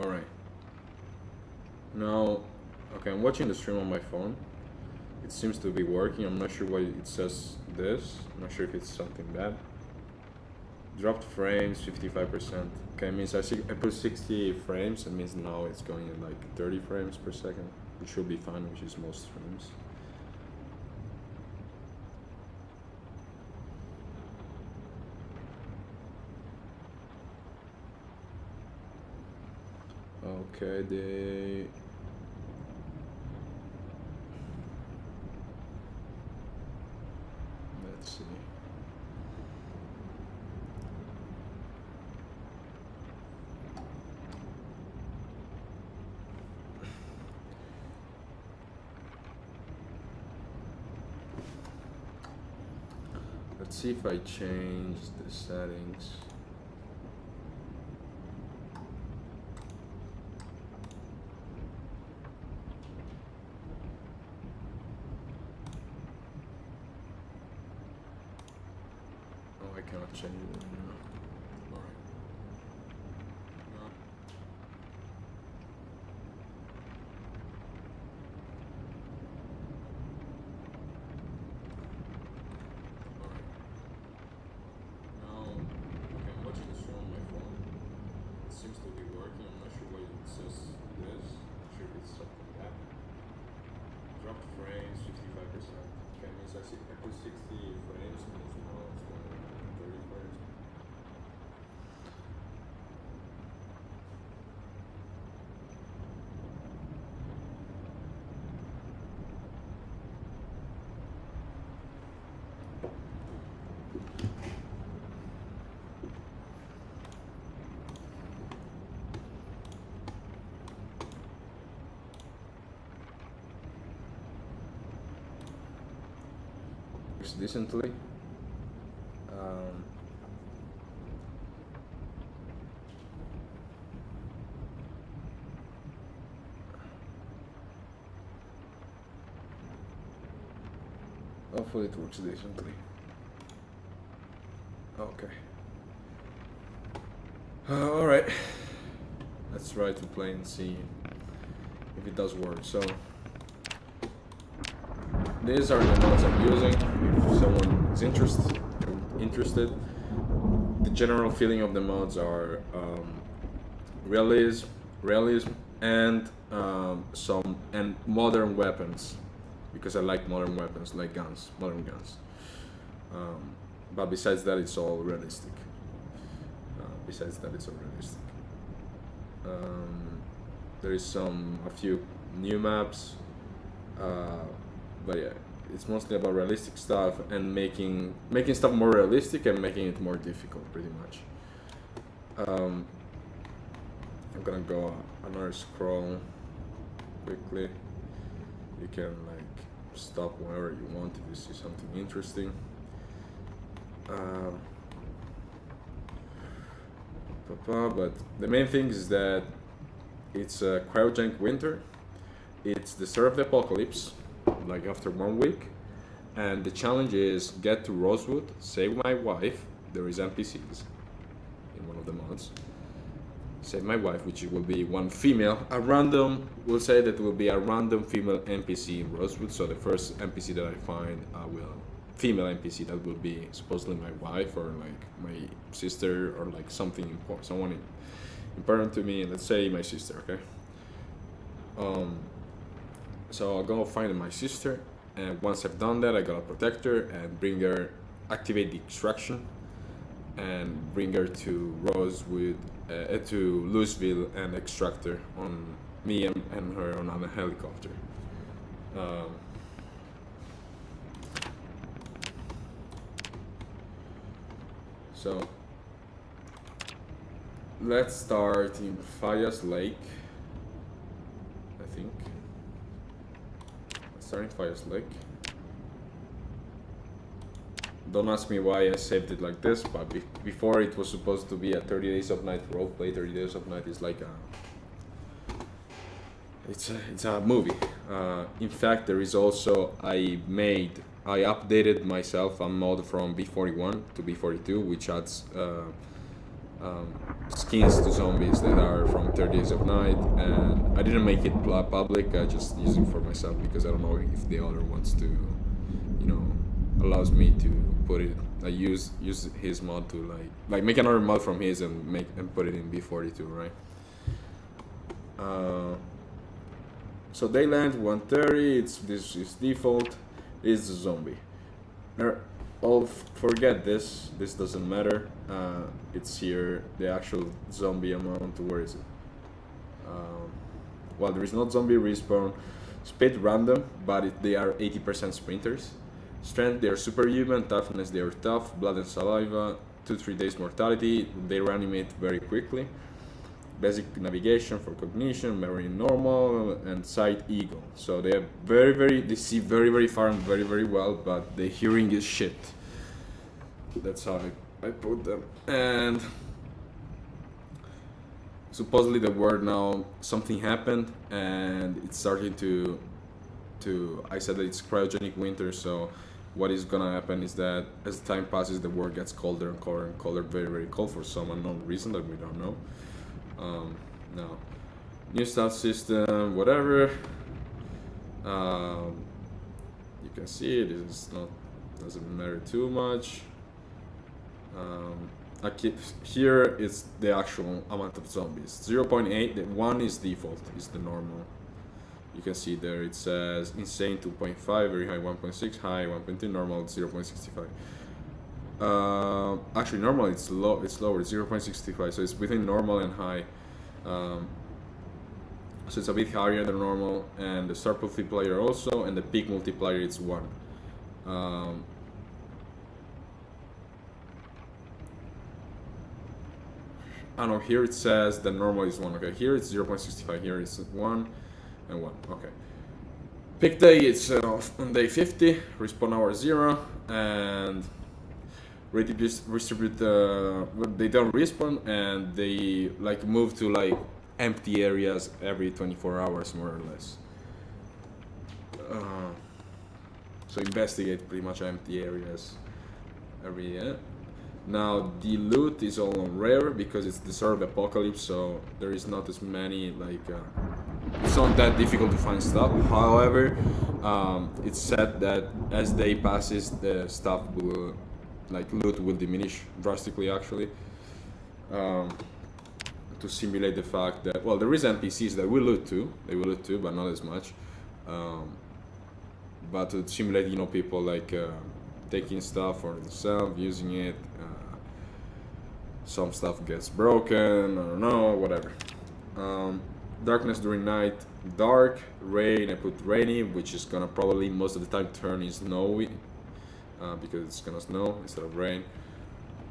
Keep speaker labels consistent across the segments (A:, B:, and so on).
A: All right. Now, okay, I'm watching the stream on my phone. It seems to be working. I'm not sure why it says this. I'm not sure if it's something bad. Dropped frames 55%. Okay, it means I put 60 frames. It means now it's going at like 30 frames per second, which should be fine, which is most streams. Okay, let's see. Let's see if I change the settings. Oh, I cannot change it now. All right. No. All right. Now, okay, I'm watching the show on my phone. It seems to be working. I'm not sure why it says this. Not sure if it's something bad. Dropped frames 55%. Okay, means I put 60 frames. Means now it's going 30 frames. Works decently. Hopefully it works decently. Okay. All right. Let's try to play and see if it does work. So these are the mods I'm using. If someone is interested, the general feeling of the mods are realism, and modern weapons, because I like modern weapons, like modern guns. But besides that, it's all realistic. There is a few new maps, but yeah, it's mostly about realistic stuff and making stuff more realistic and making it more difficult, pretty much. I'm gonna go another scroll quickly. You can like stop whenever you want if you see something interesting. But the main thing is that it's a cryogenic winter. It's the start of the apocalypse, like after 1 week, and the challenge is get to Rosewood, save my wife. There is NPCs in one of the mods. Save my wife, which will be one female. We'll say that will be a random female NPC in Rosewood. So the first NPC that I find female NPC that will be supposedly my wife or like my sister or like someone important to me. Let's say my sister, okay? So I'll go find my sister, and once I've done that, I gotta protect her and bring her, activate the extraction, and bring her to Rosewood, to Louisville, and extract her on me and her on a helicopter. So let's start in Faya's Lake, I think. Let's start in Faya's Lake. Don't ask me why I saved it like this, but before it was supposed to be a 30 Days of Night roleplay. 30 Days of Night is like it's a movie. In fact, there is also I updated myself a mod from B41 to B42, which adds skins to zombies that are from 30 Days of Night, and I didn't make it public. I just use it for myself because I don't know if the other wants to, you know, allows me to put it. I use his mod to like make another mod from his and put it in B42, right? So they land 130. This is default. Is the zombie. Oh, forget this. This doesn't matter. It's here. The actual zombie amount. Where is it? Well, there is no zombie respawn. Speed random, but they are 80% sprinters. Strength, they are superhuman. Toughness, they are tough. Blood and saliva, 2-3 days mortality. They reanimate very quickly. Basic navigation for cognition, memory normal, and sight eagle. So they have they see very far and very well, but the hearing is shit. That's how I put them. And supposedly the word now, something happened, and it's starting to I said that it's cryogenic winter, so what is gonna happen is that as time passes, the world gets colder and colder and colder, very cold for some unknown reason that we don't know. Now, new start system, whatever. You can see it is not, doesn't matter too much. Here is the actual amount of zombies. 0.8. The 1 is default, is the normal. You can see there it says insane 2.5, very high 1.6, high 1.2, normal 0.65. Actually normal it's lower, 0.65, so it's between normal and high. So it's a bit higher than normal, and the start multiplier also, and the peak multiplier is 1. I know here it says the normal is 1. Okay, here it's 0.65, here it's 1 and 1. Okay. Peak day it's on day 50, respawn hour 0, and redistribute they don't respawn, and they like move to like empty areas every 24 hours more or less. So investigate pretty much empty areas every year. Now the loot is all on rare because it's the start of the apocalypse, so there is not as many like it's not that difficult to find stuff. However, it's said that as day passes, the stuff will loot will diminish drastically actually, to simulate the fact that, well, there is NPCs that will loot too, but not as much, but to simulate, you know, people like taking stuff for themselves, using it, some stuff gets broken, I don't know, whatever. Darkness during night, dark, rain, I put rainy, which is gonna probably most of the time turn in snowy, because it's gonna snow instead of rain.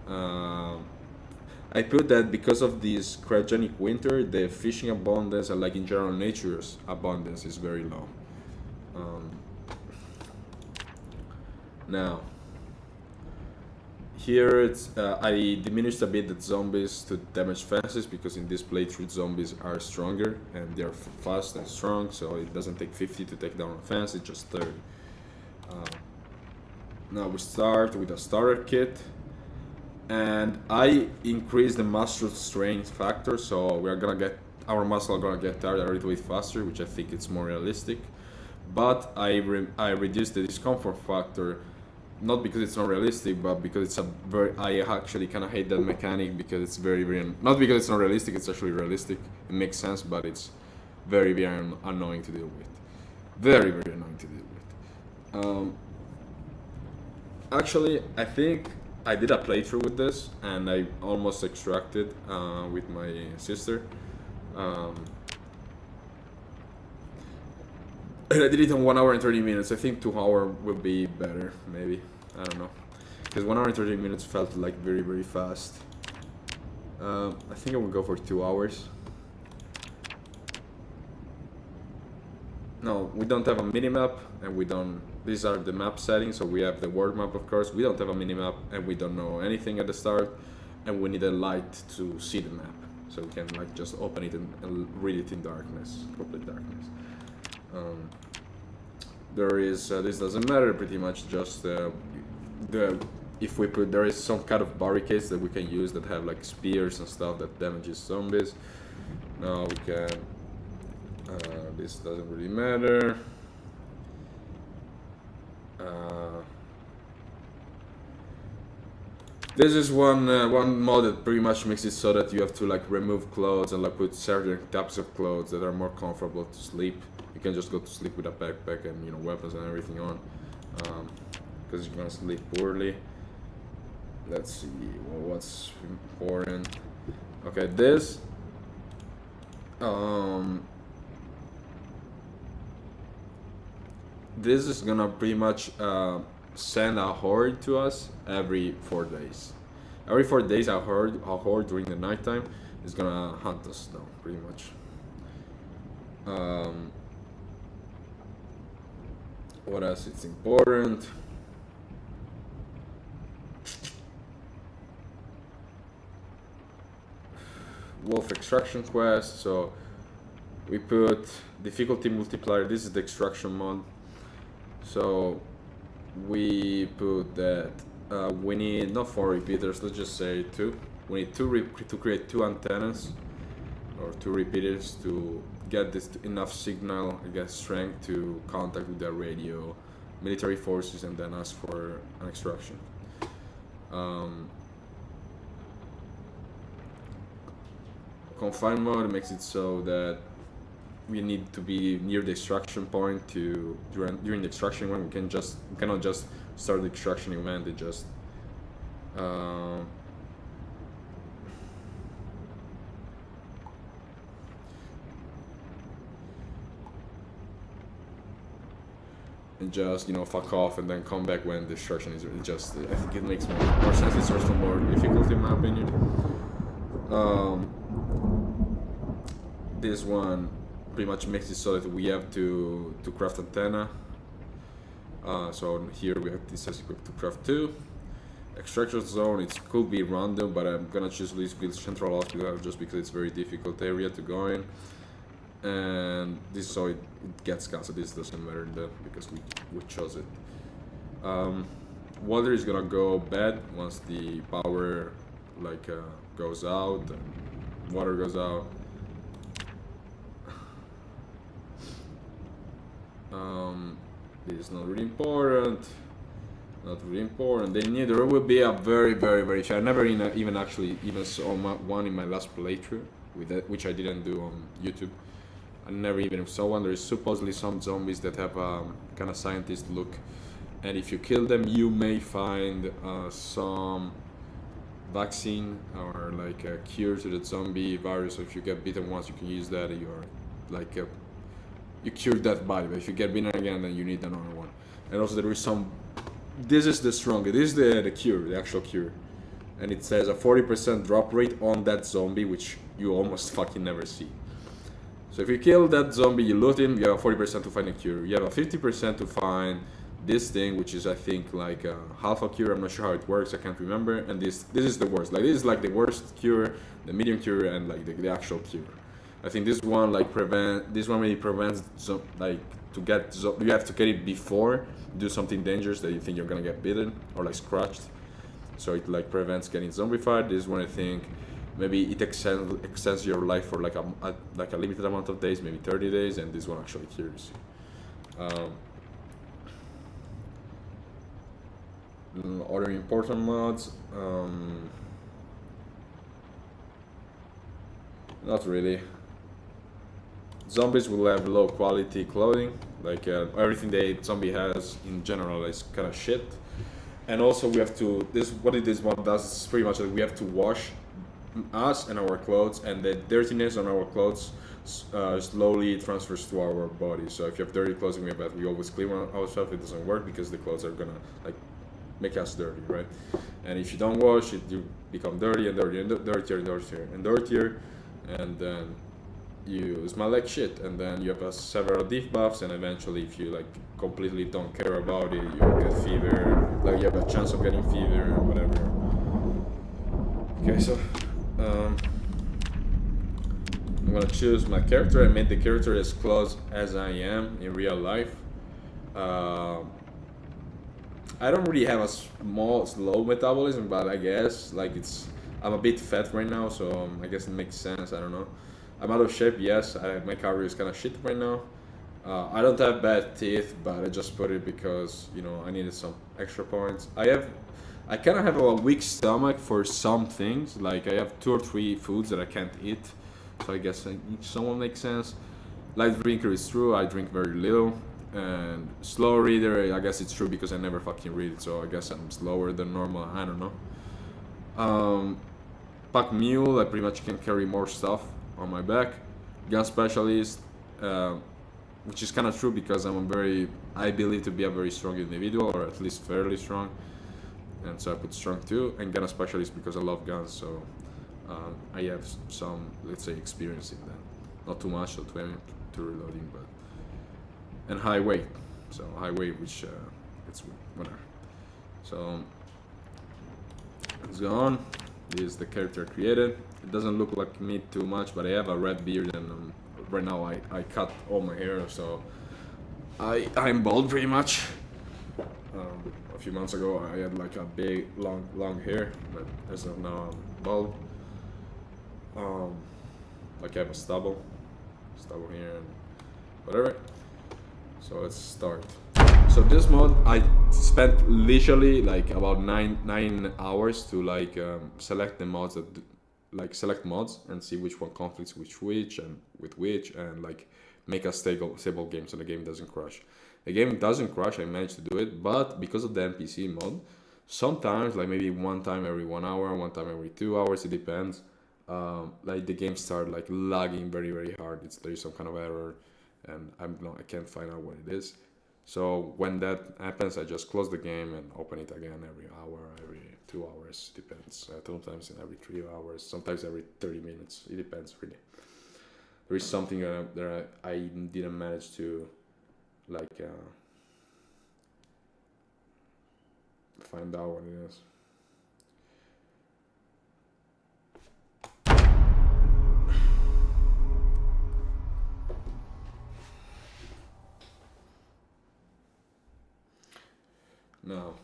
A: I put that because of this cryogenic winter, the fishing abundance and like in general nature's abundance is very low. Now, here it's I diminished a bit the zombies to damage fences because in this playthrough zombies are stronger and they're fast and strong, so it doesn't take 50 to take down a fence, it's just 30. Now we start with a starter kit, and I increase the muscle strength factor, so we are gonna get our muscle are gonna get tired a little bit faster, which I think it's more realistic. But I reduced the discomfort factor, not because it's not realistic, but because it's a very, I actually kind of hate that mechanic because it's very not because it's not realistic, it's actually realistic. It makes sense, but it's very annoying to deal with. Very annoying to deal with. Actually, I think I did a playthrough with this, and I almost extracted with my sister. And I did it in 1 hour and 30 minutes. I think 2 hours will be better, maybe. I don't know. Because 1 hour and 30 minutes felt like very fast. I think I will go for 2 hours. No, we don't have a minimap, and we don't. These are the map settings, so we have the world map, of course. We don't have a minimap, and we don't know anything at the start, and we need a light to see the map, so we can like just open it and read it in darkness, complete darkness. There is this doesn't matter, pretty much just the if we put, there is some kind of barricades that we can use that have like spears and stuff that damages zombies. Now we can, this doesn't really matter. This is one mod that pretty much makes it so that you have to like remove clothes and like put certain types of clothes that are more comfortable to sleep. You can just go to sleep with a backpack and, you know, weapons and everything on, because you're gonna sleep poorly. Let's see, well, what's important. Okay, this this is gonna pretty much send a horde to us every 4 days. Every 4 days, a horde during the nighttime is gonna hunt us down, pretty much. What else? It's important. Wolf extraction quest. So we put difficulty multiplier. This is the extraction mod. So we put that we need not 4 repeaters, let's just say 2. We need to create 2 antennas or 2 repeaters to get this enough signal, I guess, strength to contact with the radio, military forces, and then ask for an extraction. Confine mode makes it so that we need to be near the extraction point to during the extraction event. We cannot just start the extraction event and just you know, fuck off and then come back when the extraction is just. I think it makes more sense. It's also more difficult in my opinion. This one pretty much makes it so that we have to craft antenna. So here we have this as equipped to craft 2. Extraction zone, it could be random, but I'm gonna choose Louisville Central Hospital just because it's a very difficult area to go in. And this is so it gets cancelled. This doesn't matter because we chose it. Water is gonna go bad once the power like goes out and water goes out. This is not really important. Not really important. There will be a very few. I never even saw one in my last playthrough with that, which I didn't do on YouTube. I never even saw one. There is supposedly some zombies that have kind of scientist look, and if you kill them, you may find some vaccine or like a cure to the zombie virus. So if you get bitten once, you can use that. You're like you cure that body, but if you get bitten again, then you need another one. And also there is some. This is the strongest. This is the cure, the actual cure, and it says a 40% drop rate on that zombie, which you almost fucking never see. So if you kill that zombie, you loot him, you have a 40% to find a cure. You have a 50% to find this thing, which is I think like half a cure. I'm not sure how it works. I can't remember. And this is the worst. Like this is like the worst cure, the medium cure, and like the actual cure. I think this one like really prevents like to get you have to get it before you do something dangerous that you think you're gonna get bitten or like scratched. So it like prevents getting zombified. This one I think maybe it extends your life for like a limited amount of days, maybe 30 days, and this one actually cures. Other important mods, not really. Zombies will have low quality clothing, like everything the zombie has in general is kind of shit. And also we have to, what this mod does is pretty much that we have to wash us and our clothes, and the dirtiness on our clothes slowly transfers to our body. So if you have dirty clothing, we always clean ourselves. It doesn't work because the clothes are gonna like make us dirty, right? And if you don't wash it, you become dirty and dirty and dirtier and dirtier and dirtier, and then you smell like shit, and then you have several debuffs, and eventually if you like completely don't care about it, you get fever, like you have a chance of getting fever or whatever. Okay, so I'm gonna choose my character. I made the character as close as I am in real life. I don't really have a slow metabolism, but I guess like I'm a bit fat right now, so I guess it makes sense. I don't know. I'm out of shape. Yes, my cardio is kind of shit right now. I don't have bad teeth, but I just put it because I needed some extra points. I kind of have a weak stomach for some things. Like I have 2 or 3 foods that I can't eat, so I guess each somewhat makes sense. Light drinker is true. I drink very little. And slow reader, I guess it's true because I never fucking read, so I guess I'm slower than normal. I don't know. Pack mule, I pretty much can carry more stuff on my back. Gun specialist, which is kind of true because I believe to be a very strong individual, or at least fairly strong, and so I put strong too. And gun specialist because I love guns, so I have some, let's say, experience in that. Not too much, not too reloading, but. And high weight, so high weight, which it's whatever. So let's go on. This is the character I created. It doesn't look like me too much, but I have a red beard, and right now I cut all my hair, so I'm bald pretty much. A few months ago I had like a big long hair, but as of now I'm bald. Like I have a stubble here and whatever. So let's start. So this mod, I spent literally like about 9 hours to like select the mods select mods and see which one conflicts which and with which, and like make a stable game so the game doesn't crash. The game doesn't crash. I managed to do it, but because of the NPC mod, sometimes like maybe one time every 1 hour, one time every 2 hours, it depends. Like the game started like lagging very hard. There's some kind of error. And I can't find out what it is. So when that happens, I just close the game and open it again every hour, every 2 hours, depends. Sometimes every 3 hours, sometimes every 30 minutes. It depends really. There is something that I didn't manage to like find out what it is. Now,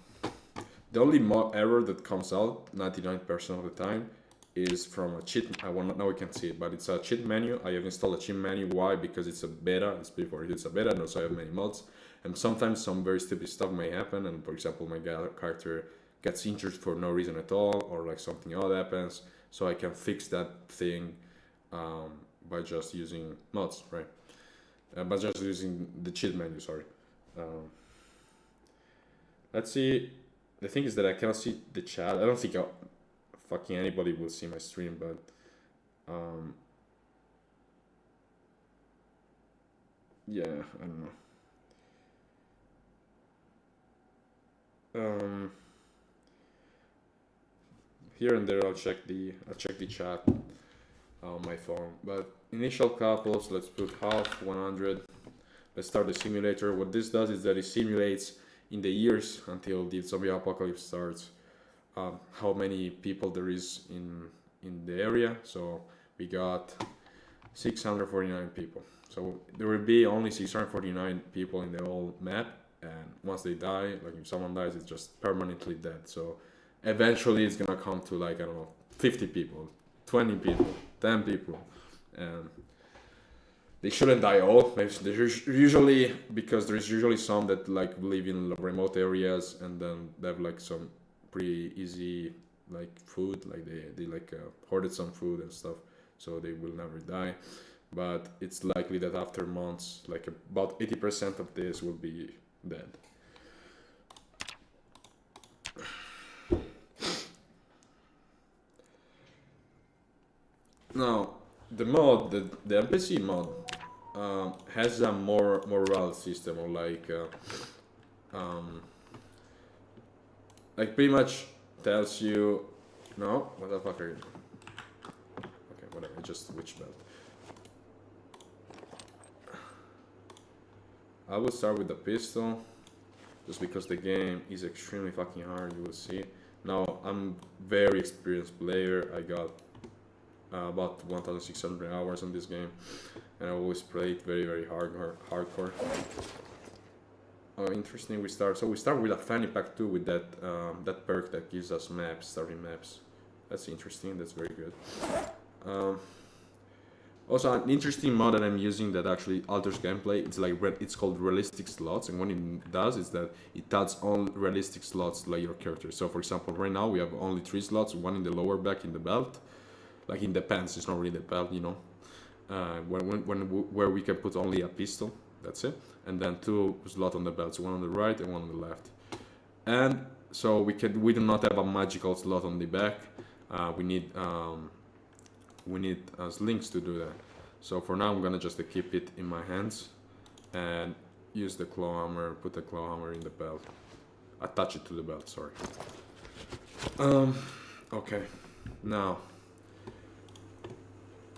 A: the only error that comes out 99% of the time is from a cheat. Now we can see it, but it's a cheat menu. I have installed a cheat menu. Why? Because it's a beta. It's before it's a beta, and also I have many mods. And sometimes some very stupid stuff may happen. And for example, my character gets injured for no reason at all, or like something odd happens. So I can fix that thing by just using mods, right? By just using the cheat menu. Sorry. Let's see. The thing is that I cannot see the chat. I don't think fucking anybody will see my stream, but yeah, I don't know. Here and there I'll check the chat on my phone. But initial couples, let's put half 100. Let's start the simulator. What this does is that it simulates in the years until the zombie apocalypse starts, how many people there is in the area. So we got 649 people. So there will be only 649 people in the whole map, and once they die, like if someone dies, it's just permanently dead. So eventually it's gonna come to like, I don't know, 50 people, 20 people, 10 people, and they shouldn't die all. There's usually, because there's usually some that like live in remote areas, and then they have like some pretty easy like food, like they like hoarded some food and stuff, so they will never die. But it's likely that after months, like about 80% of this will be dead. Now, the mod, the NPC mod, has a morale system, or like pretty much tells you, no, what the fuck are you doing? Okay, whatever, just switch belt. I will start with the pistol, just because the game is extremely fucking hard, you will see. Now, I'm very experienced player. I got about 1,600 hours on this game, and I always played very hardcore. Interesting. We start with a fanny pack too, with that that perk that gives us maps, starting maps. That's interesting. That's very good. Also, an interesting mod that I'm using that actually alters gameplay. It's like it's called realistic slots, and what it does is that it adds all realistic slots like your character. So, for example, right now we have only 3 slots: one in the lower back, in the belt, like in the pants. It's not really the belt, you know. Where we can put only a pistol. That's it, and then 2 slots on the belt, so one on the right and one on the left. And so we do not have a magical slot on the back. We need links to do that. So for now I'm gonna just keep it in my hands and use the claw hammer, put the claw hammer in the belt, attach it to the belt, sorry. Okay, now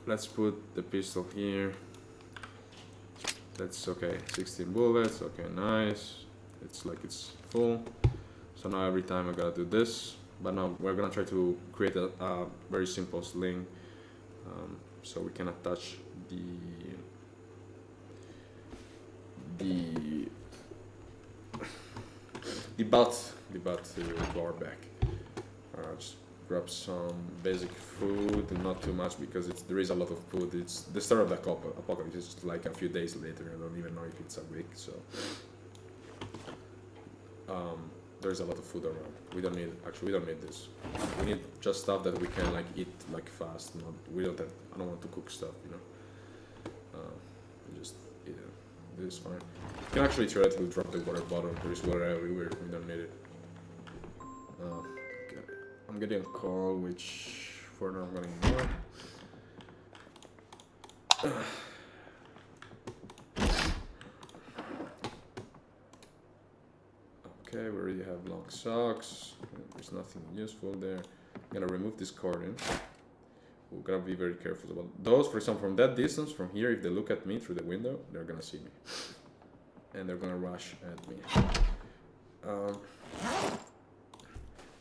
A: let's put the pistol here. That's okay, 16 bullets, okay, nice. It's like it's full. So now every time I gotta do this, but now we're gonna try to create a very simple sling. So we can attach the belt to our back. Just grab some basic food, and not too much because there is a lot of food. It's the start of the apocalypse. It's like a few days later. I don't even know if it's a week. So there's a lot of food around. We don't need this. We need just stuff that we can like eat like fast. I don't want to cook stuff, you know. Just eat it. This is fine. You can actually theoretically drop the water bottle. There is water everywhere. We don't need it. Okay. I'm getting a call, which for now I'm gonna ignore. Okay, we already have long socks. There's nothing useful there. I'm gonna remove this cordon. We're gonna be very careful about those. For example, from that distance, from here, if they look at me through the window, they're gonna see me, and they're gonna rush at me.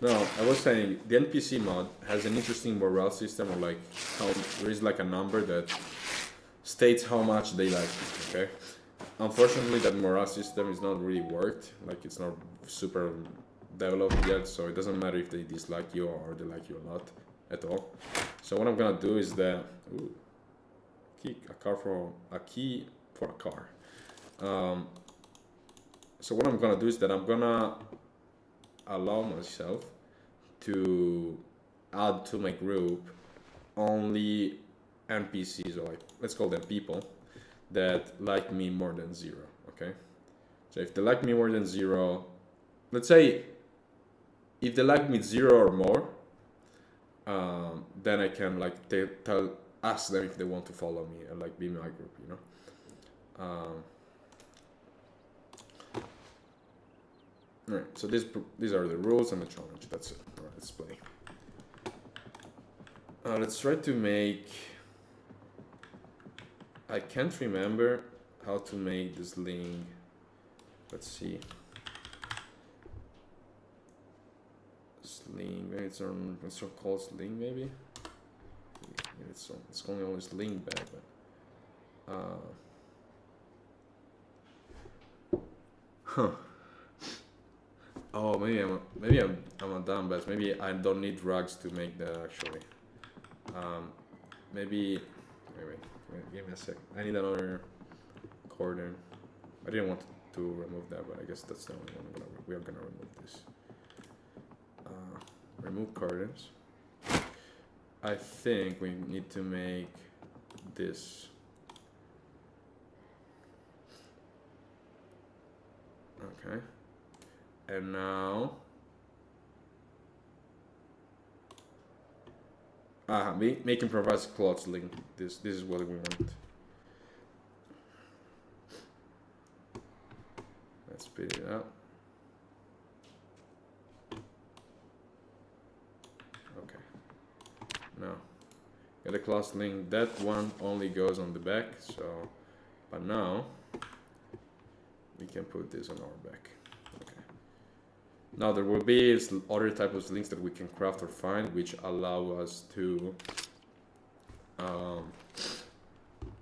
A: No, I was saying the NPC mod has an interesting morale system, or like how there is like a number that states how much they like you, okay? Unfortunately, that morale system is not really worked. Like, it's not super developed yet, so it doesn't matter if they dislike you or they like you a lot at all. So what I'm gonna do is that a key for a car. So what I'm gonna do is that I'm gonna allow myself to add to my group only NPCs, or like, let's call them people that like me more than 0, okay? So if they like me more than 0, let's say if they like me 0 or more, then I can like ask them if they want to follow me and like be my group, you know. Alright, so these are the rules and the challenge. That's it. Alright, let's play. Let's try to make. I can't remember how to make this sling. Let's see. Sling. Maybe it's called sling. Maybe. It's only on sling bag, but. Huh. Oh, maybe I'm a dumb, but maybe I don't need rugs to make that actually. Maybe. Wait, give me a sec. I need another cordon. I didn't want to remove that, but I guess that's the only one we are gonna remove this. Remove cordons. I think we need to make this. Okay. And now, make improvise cloth link. This is what we want. Let's speed it up. Okay. Now, get a cloth link. That one only goes on the back. So, but now we can put this on our back. Now there will be other types of links that we can craft or find, which allow us to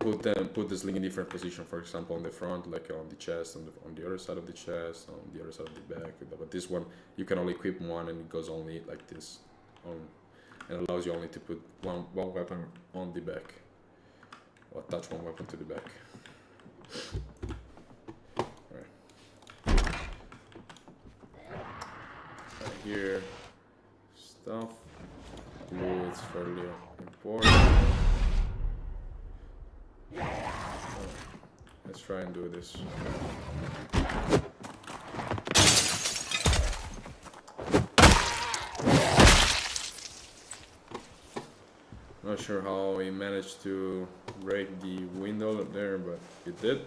A: put the sling in different position. For example, on the front, like on the chest, on the other side of the chest, on the other side of the back. But this one, you can only equip one, and it goes only like this, and allows you only to put one weapon on the back, or attach one weapon to the back. Right here, stuff. Blue is fairly important. Let's try and do this. Not sure how he managed to break the window there, but it did.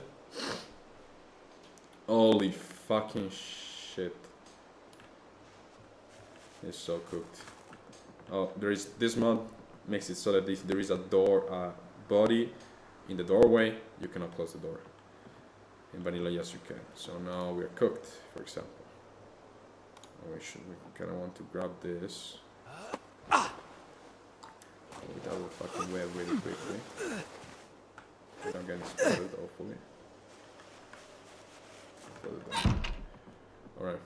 A: Holy fucking shit. It's so cooked. Oh, there is this mod makes it so that if there is a door, body in the doorway, you cannot close the door. In vanilla, yes, you can. So now we're cooked, for example. We kind of want to grab this. That will fucking web really quickly. Without getting spotted, hopefully. Alright.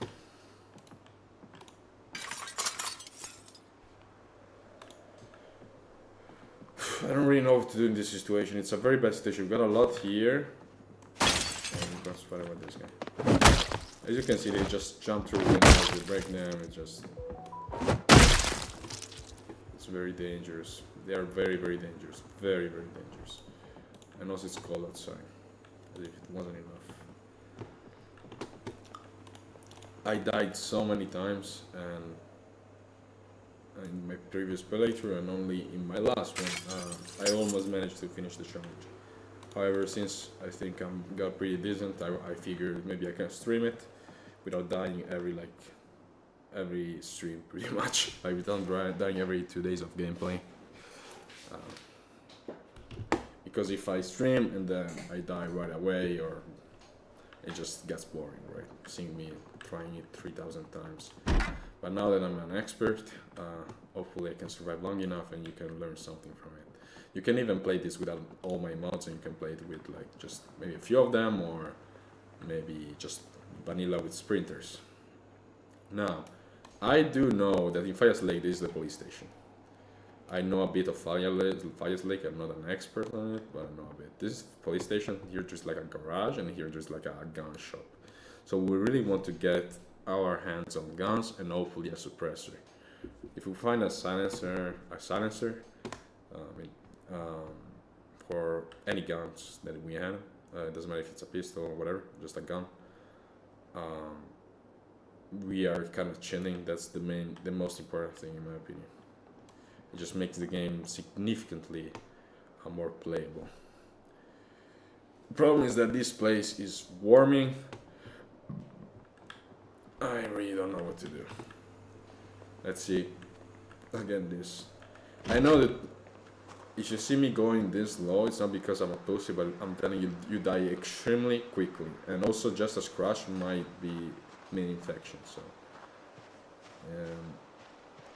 A: I don't really know what to do in this situation. It's a very bad situation. We've got a lot here. And we've got spider with this guy. As you can see, they just jump through windows, we break them, it's very dangerous. They are very, very dangerous. Very, very dangerous. And also it's cold outside. As if it wasn't enough. I died so many times, and in my previous playthrough and only in my last one, I almost managed to finish the challenge. However, since I think I'm got pretty decent, I figured maybe I can stream it without dying every stream, pretty much. Like without dying every 2 days of gameplay. Because if I stream and then I die right away, or it just gets boring, right? Seeing me trying it 3,000 times. But now that I'm an expert, hopefully I can survive long enough and you can learn something from it. You can even play this without all my mods, and you can play it with like just maybe a few of them, or maybe just vanilla with sprinters. Now, I do know that in Fire Lake this is the police station. I know a bit of Fire Lake, I'm not an expert on it, but I know a bit. This police station, here there's like a garage, and here there's like a gun shop. So we really want to get our hands on guns and hopefully a suppressor. If we find a silencer, for any guns that we have, it doesn't matter if it's a pistol or whatever, just a gun. We are kind of chilling. That's the most important thing in my opinion. It just makes the game significantly more playable. The problem is that this place is warming. I really don't know what to do. Let's see. Again, this. I know that if you see me going this low, it's not because I'm a pussy, but I'm telling you, you die extremely quickly. And also, just as crash might be mini infection. So,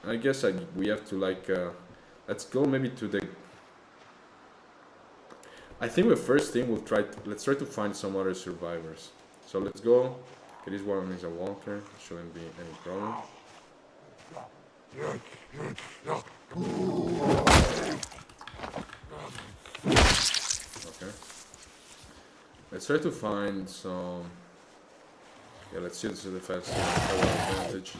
A: I guess we have to like. Let's go maybe to the. I think the first thing let's try to find some other survivors. So let's go. Okay, this one is a walker. Shouldn't be any problem. Okay. Let's try to find some. Yeah, let's see. This is the first advantage.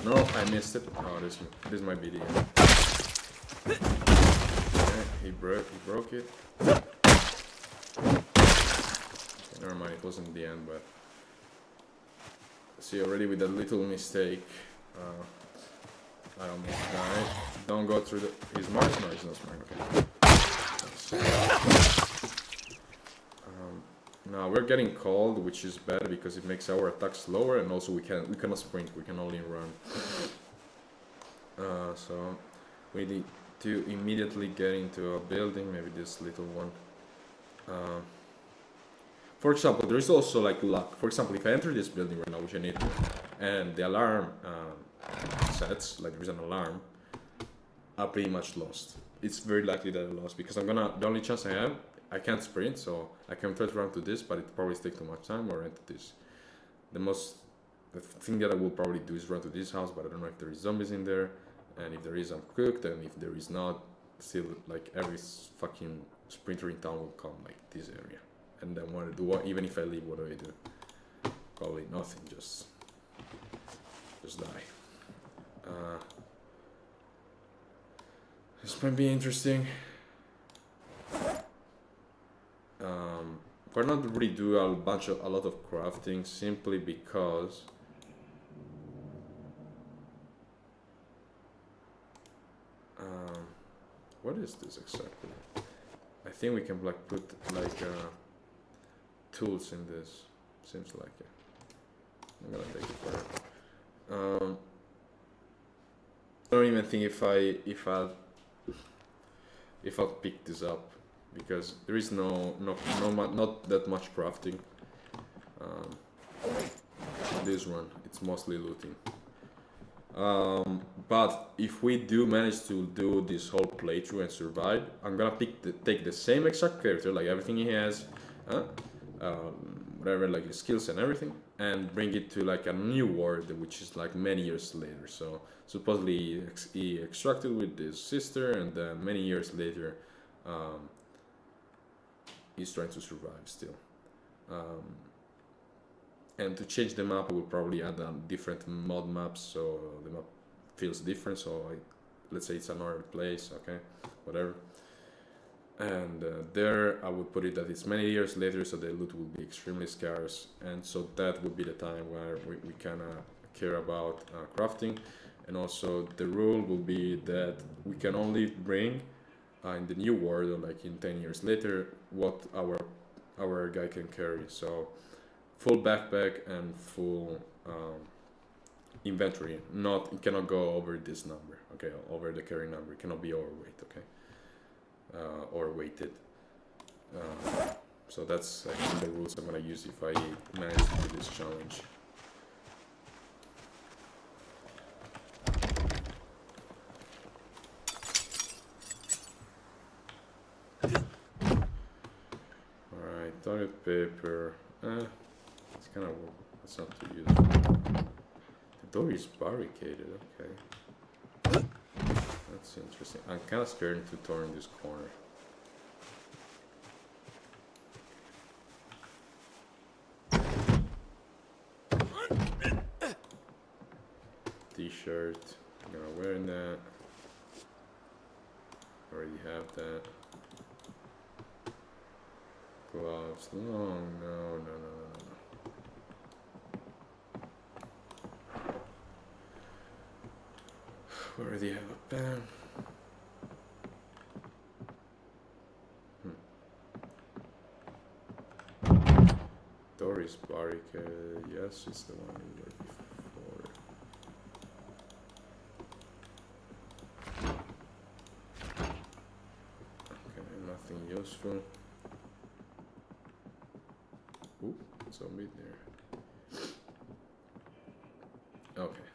A: No, I missed it. Oh, this might be the end. Okay, he broke it. Okay, never mind, it wasn't the end, but see already with that little mistake, I almost died. Don't go through the. He's smart? No, he's not smart. Okay. Now we're getting cold, which is bad because it makes our attack slower, and also we cannot sprint. We can only run. So we need to immediately get into a building, maybe this little one. For example, there is also like luck. For example, if I enter this building right now, which I need to, and the alarm sets, like there is an alarm, I'm pretty much lost. it's very likely that I lost because I'm gonna. The only chance I have, I can't sprint, so I can try to run to this, but it probably takes too much time or run to this. The thing that I will probably do is run to this house, but I don't know if there is zombies in there, and if there is, I'm cooked, and if there is not, still like every fucking sprinter in town will come like this area, and then what do I do? What, even if I leave, what do I do? Probably nothing, just die. This might be interesting. We're not really do a lot of crafting simply because what is this exactly? I think we can like put like tools in this. Seems like it. I'm gonna take it for it. I don't even think if I'll pick this up because there is not that much crafting. This one, it's mostly looting. But if we do manage to do this whole playthrough and survive, I'm gonna take the same exact character, like everything he has, whatever, like his skills and everything, and bring it to like a new world, which is like many years later. So supposedly he extracted with his sister, and then many years later, he's trying to survive still. And to change the map, I will probably add different mod maps, so the map feels different. So let's say it's another place, okay, whatever. And there I would put it that it's many years later, so the loot will be extremely scarce, and so that would be the time where we kind of care about crafting. And also the rule will be that we can only bring in the new world, or like in 10 years later, what our guy can carry. So full backpack and full inventory. It cannot go over this number, okay, over the carry number. It cannot be overweight, okay, or weighted. So that's the rules I'm gonna use if I manage to do this challenge. Alright, toilet paper. It's kind of, that's not too useful. The door is barricaded, okay. That's interesting. I'm kind of scared to turn this corner. T-shirt, I'm gonna wear that. Already have that. Gloves, long, no. We already have a pen. Door is barricaded. Yes, it's the one we were before. Okay, nothing useful. Ooh, zombie there. Okay.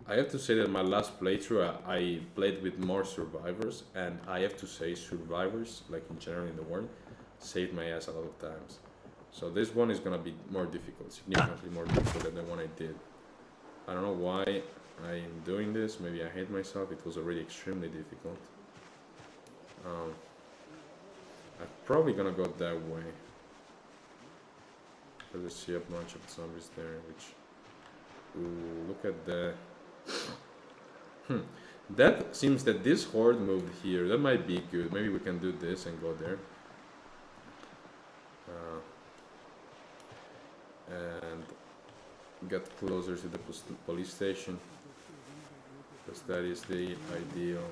A: I have to say that my last playthrough I played with more survivors, and I have to say survivors, like in general in the world, saved my ass a lot of times. So this one is gonna be more difficult, significantly more difficult than the one I did. I don't know why I am doing this, maybe I hate myself, it was already extremely difficult. I'm probably gonna go that way. Because I see a bunch of zombies there, which... Ooh, look at that. That seems that this horde moved here. That might be good. Maybe we can do this and go there. And get closer to the police station, because that is the ideal.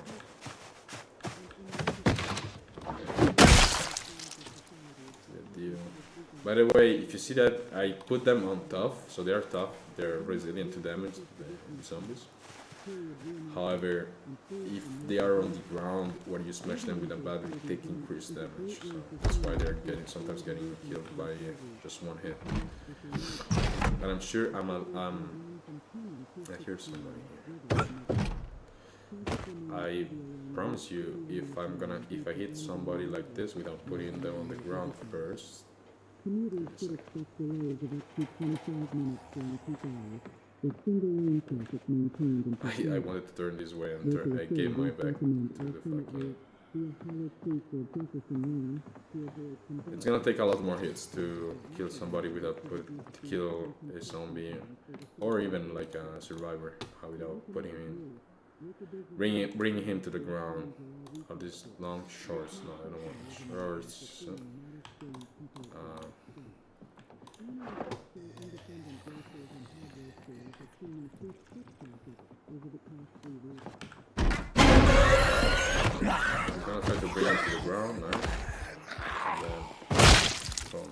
A: By the way, if you see that I put them on tough, so they're tough, they're resilient to damage, the zombies. However, if they are on the ground, when you smash them with a battery, they take increased damage. So that's why they're sometimes getting killed by just one hit. And I'm sure I hear somebody here. I promise you, if I hit somebody like this without putting them on the ground first. I wanted to turn this way and I gave my back to the fucking. It's gonna take a lot more hits to kill somebody to kill a zombie or even like a survivor without putting him in. Bringing him to the ground. Are these long shorts? No, I don't want shorts. I'm gonna try to bring him to the ground now. Boom.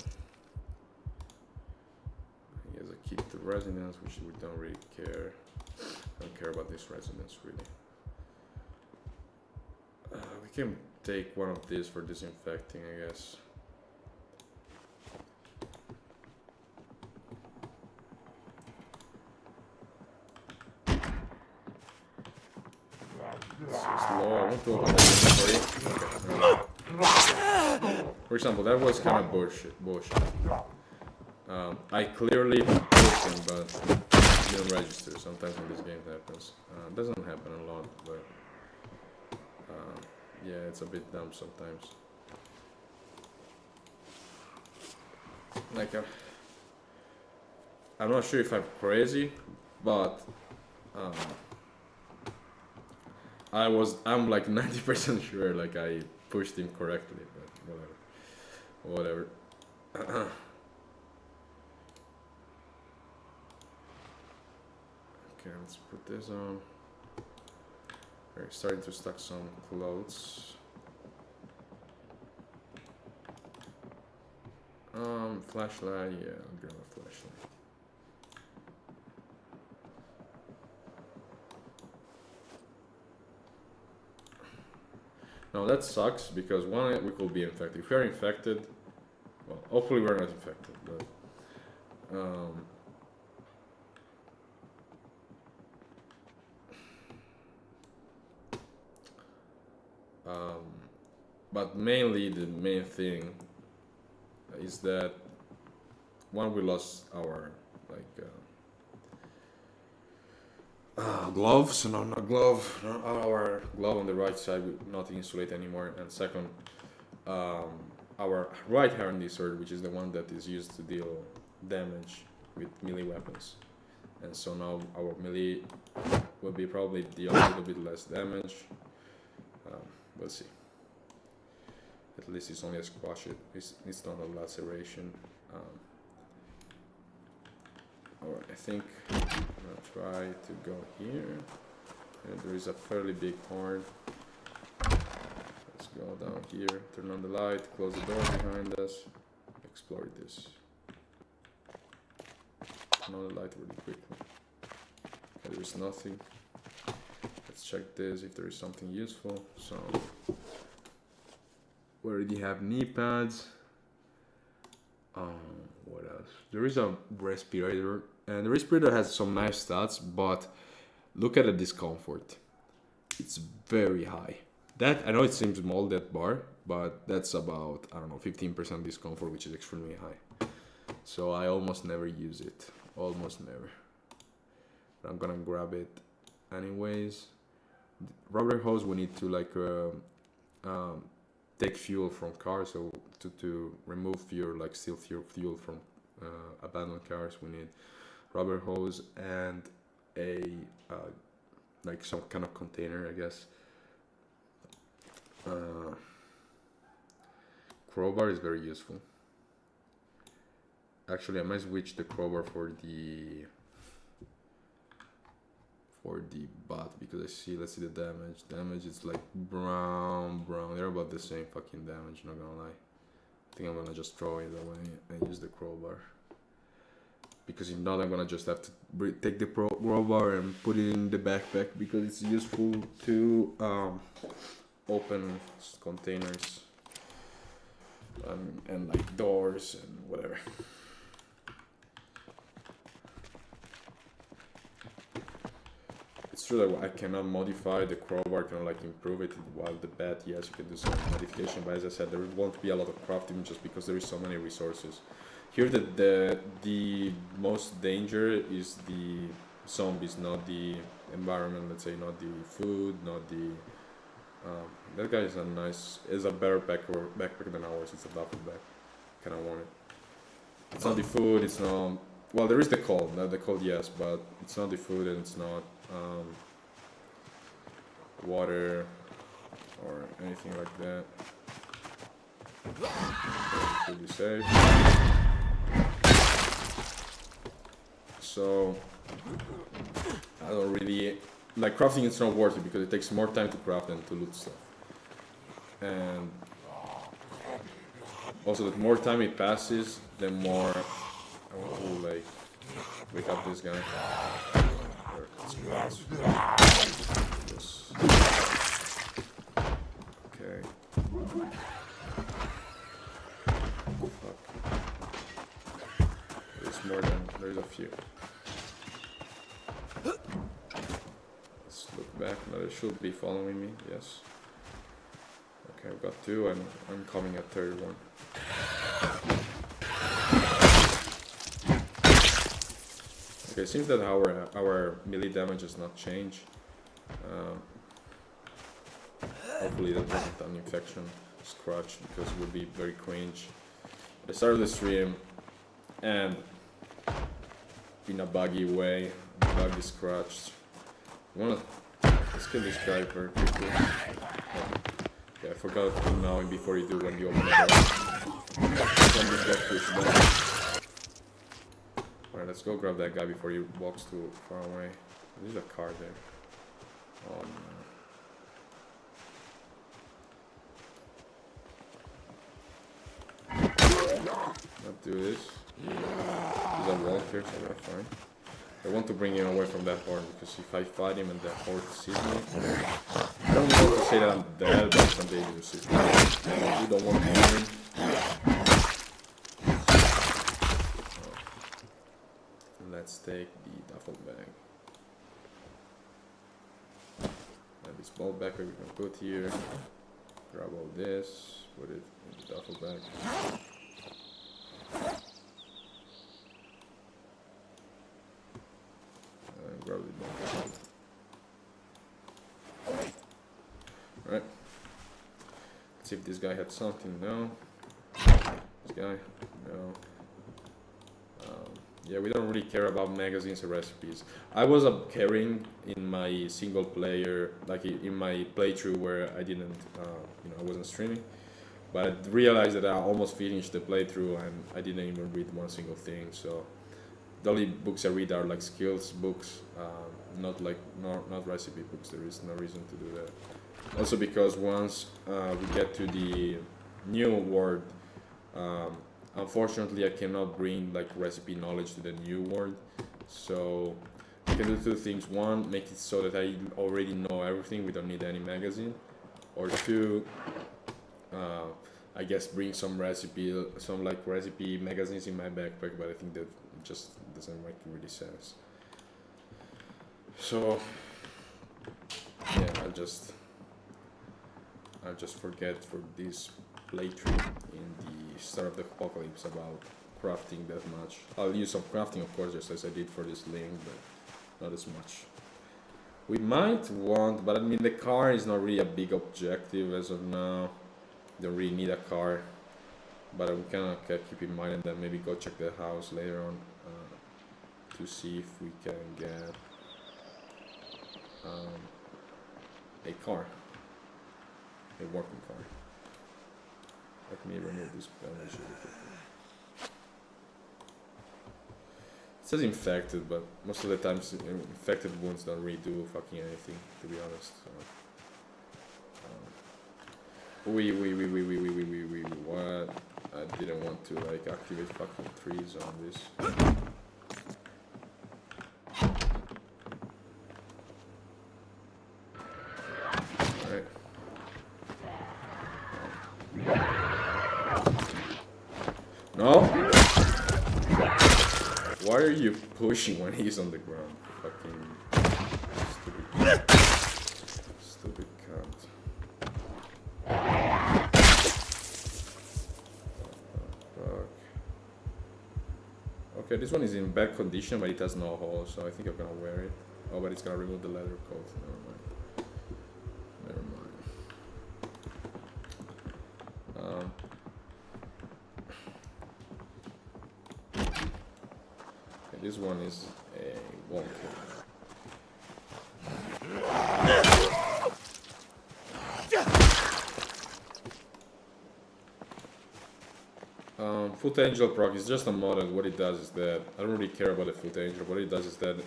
A: He has a key to residence, which we don't really care. Don't care about this residence really. We can take one of these for disinfecting, I guess. This is low. I want to open this for you. Okay. For example, that was kind of bullshit. I clearly pushed him, but didn't register. Sometimes in this game it happens. It doesn't happen a lot, but yeah, it's a bit dumb sometimes. Like, I'm not sure if I'm crazy, but I'm like 90% sure like I pushed him correctly, but whatever. Okay, let's put this on. We're starting to stack some clothes. Flashlight, yeah, I'll grab a flashlight. Now that sucks because one, we could be infected. If we are infected, well, hopefully we're not infected, but but mainly the main thing is that one, we lost our gloves, our glove on the right side will not insulate anymore, and second, our right hand sword, which is the one that is used to deal damage with melee weapons, and so now our melee will be probably deal a little bit less damage. We'll see. At least it's only a squash. It's not a laceration. Alright, I think I'm gonna try to go here. And there is a fairly big horn. Let's go down here, turn on the light, close the door behind us, explore this. Turn on the light really quickly. Okay, there's nothing. Let's check this if there is something useful. So we already have knee pads. What else? There is a respirator, and the respirator has some nice stats, but look at the discomfort. It's very high. That, I know it seems small, that bar, but that's about, I don't know, 15% discomfort, which is extremely high. So I almost never use it. Almost never. But I'm gonna grab it anyways. Rubber hose, we need to like take fuel from cars, so to remove fuel, like steal fuel from abandoned cars, we need rubber hose and a like some kind of container, I guess. Crowbar is very useful. Actually, I might switch the crowbar for the butt, because let's see the damage. Damage is like brown. They're about the same fucking damage, not gonna lie. I think I'm gonna just throw it away and use the crowbar. because if not, I'm gonna just have to take the crowbar and put it in the backpack because it's useful to open containers and like doors and whatever. It's true that I cannot modify the crowbar, cannot like improve it, while the bat, yes, you can do some modification, but as I said, there won't be a lot of crafting just because there is so many resources. Here the most danger is the zombies, not the environment, let's say, not the food, not the... that guy is a better backpack than ours, it's a duffel bag, kinda want it. It's not the food, it's not... Well, there is the cold, yes, but it's not the food and it's not water or anything like that. So pretty safe. So I don't really like crafting. It's not worth it because it takes more time to craft than to loot stuff, and also the more time it passes, the more I want to like wake up this guy. Okay. Fuck. There's more than there's a few. Let's look back. Now they should be following me. Yes. Okay, I've got two, and I'm coming at third one. Okay, it seems that our melee damage has not changed. Hopefully that wasn't an infection scratch because it would be very cringe. I started the stream and in a buggy way, buggy scratched. Let's kill this guy very quickly. Oh, yeah, I forgot to know him before you do when you open the door. Alright, let's go grab that guy before he walks too far away. There's a car there. Oh no. Not do this. There's a wall here, so that's fine. I want to bring him away from that horde because if I fight him and the horde sees me, I don't want to say that I'm dead, but someday you see me. You don't want to kill him. Let's take the duffel bag. And this ball bag we can put here. Grab all this, put it in the duffel bag. And grab the ball bag. Alright. Let's see if this guy had something. No. This guy? No. Yeah, we don't really care about magazines or recipes. I was carrying in my single player, like in my playthrough where I didn't, I wasn't streaming. But I realized that I almost finished the playthrough and I didn't even read one single thing. So the only books I read are like skills books, not recipe books. There is no reason to do that. Also because once we get to the new world, unfortunately, I cannot bring like recipe knowledge to the new world, so I can do two things. One, make it so that I already know everything, we don't need any magazine, or two, I guess bring some recipe magazines in my backpack, but I think that just doesn't make really sense. So yeah, I'll just forget for this playthrough in the start of the apocalypse about crafting that much. I'll use some crafting, of course, just as I did for this link, but not as much. We might want, but I mean the car is not really a big objective as of now. Don't really need a car, but we kind of keep in mind and then maybe go check the house later on to see if we can get a car, a working car. Let me remove this bandage really quickly. It says infected, but most of the times infected wounds don't really do fucking anything, to be honest. So, what? I didn't want to like activate fucking trees on this. No! Why are you pushing when he's on the ground? Fucking stupid cunt. Fuck. Okay, this one is in bad condition, but it has no hole, so I think I'm gonna wear it. Oh, but it's gonna remove the leather coat. Never mind. Never mind. Okay, this one is a wonky. Foot Angel proc is just a model. What it does is that I don't really care about the Foot Angel. What it does is that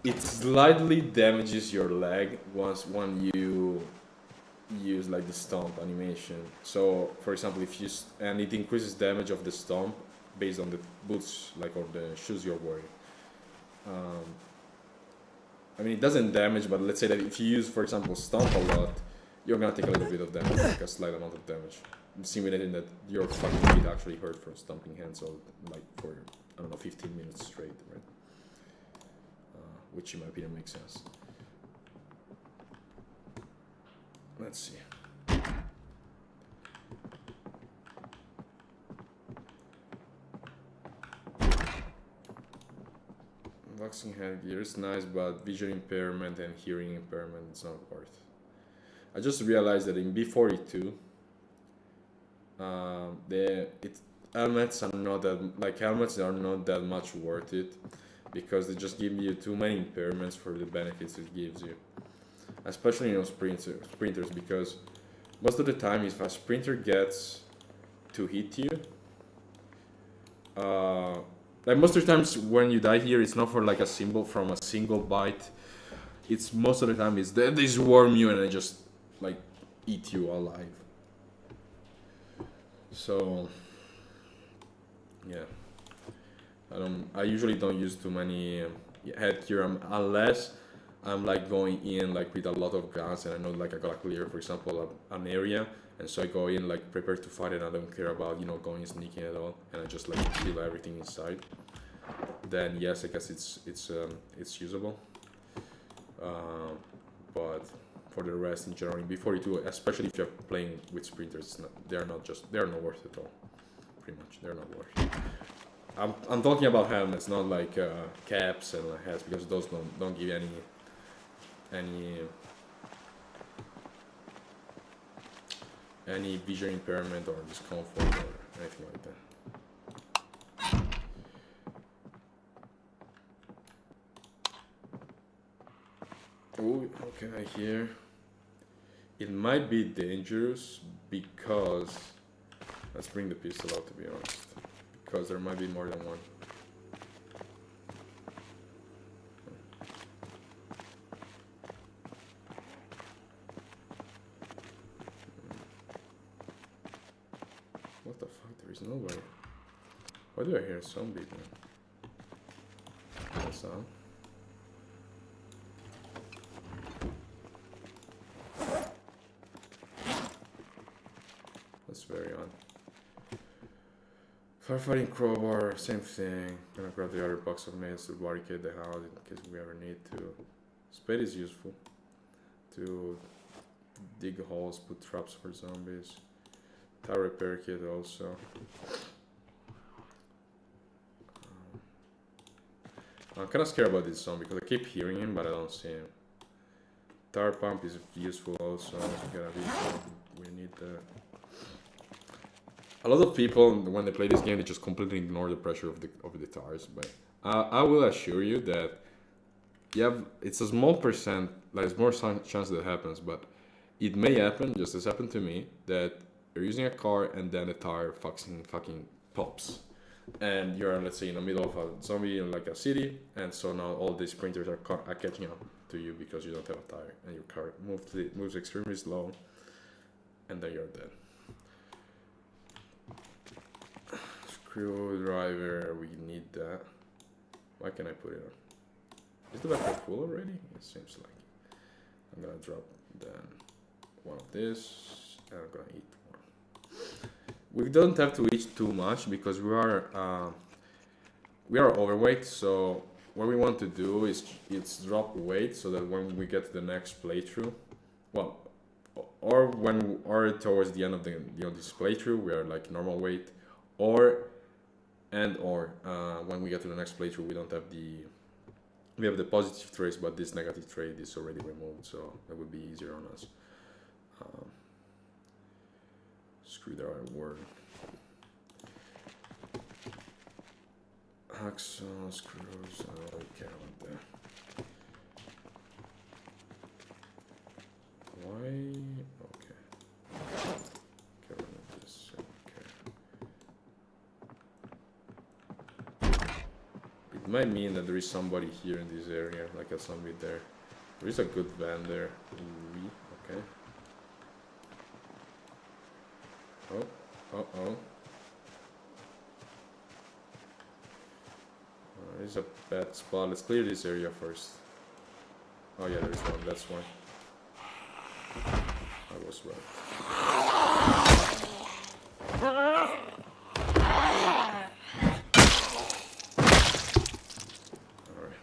A: it slightly damages your leg when you use like the stomp animation. So, for example, if you and it increases damage of the stomp based on the boots, like or the shoes you're wearing. I mean, it doesn't damage, but let's say that if you use, for example, stomp a lot, you're gonna take a little bit of damage, like a slight amount of damage. Simulating that your fucking feet actually hurt from stomping hands, so like for I don't know 15 minutes straight, right? Which in my opinion makes sense. Let's see. Boxing headgear is nice, but vision impairment and hearing impairment is not worth. I just realized that in B42. Helmets are not that much worth it because they just give you too many impairments for the benefits it gives you, especially sprinters, because most of the time if a sprinter gets to hit you, like most of the times when you die here, it's not for like a single bite. It's most of the time is they swarm you and they just like eat you alive. So yeah, I usually don't use too many headgear unless I'm like going in like with a lot of guns and I know like I gotta clear, for example, an area, and so I go in like prepared to fight and I don't care about going sneaking at all, and I just like kill everything inside. Then yes, I guess it's usable. But for the rest in general, in B42, especially if you're playing with sprinters, they're not worth it at all. Pretty much, they're not worth it. I'm talking about helmets, not like caps and hats, because those don't give any vision impairment or discomfort or anything like that. Oh, okay, I hear. It might be dangerous because, let's bring the pistol out to be honest, because there might be more than one. What the fuck, there is nobody. Why do I hear zombies, man? That's all. That's very odd. Firefighting crowbar, same thing. Gonna grab the other box of nails to barricade the house in case we ever need to. Spade is useful to dig holes, put traps for zombies. Tire repair kit also. I'm kinda scared about this zombie because I keep hearing him but I don't see him. Tire pump is useful also. We need the. A lot of people, when they play this game, they just completely ignore the pressure of the tires. But I will assure you that it's a small percent, like it's more chance that it happens, but it may happen, just as happened to me, that you're using a car and then the tire fucking pops. And you're, let's say, in the middle of a zombie in like a city, and so now all these sprinters are catching up to you because you don't have a tire, and your car moves extremely slow, and then you're dead. Screwdriver, we need that. Why can I put it on? Is the backpack full already? It seems like. I'm gonna drop then one of this, and I'm gonna eat one. We don't have to eat too much because we are overweight. So what we want to do is it's drop weight so that when we get to the next playthrough, well, or towards the end of the this playthrough we are like normal weight, or when we get to the next playthrough we don't have we have the positive traits, but this negative trait is already removed, so that would be easier on us. Screw the right word. Hacksaw, screws, I don't really care about that. Why? Okay. Care about this, okay. It might mean that there is somebody here in this area, like a zombie there. There is a good van there. Okay. Oh. This is a bad spot. Let's clear this area first. Oh yeah, there's one. That's one. I was right. Alright.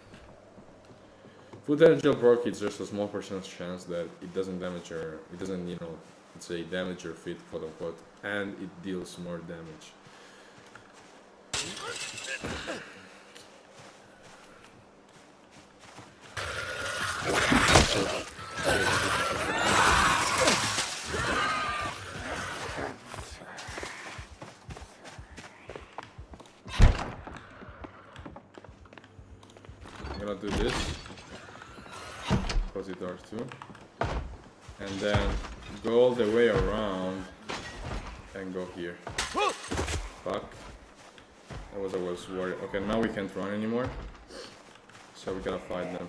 A: Food angel proc, it's just a small percentage chance that it doesn't damage your, it doesn't, you know, it's a damage your feet, quote unquote, and it deals more damage. I'm gonna do this, close the door too, and then go all the way around and go here. Fuck. That was I was worried. Okay, now we can't run anymore, so we gotta fight them.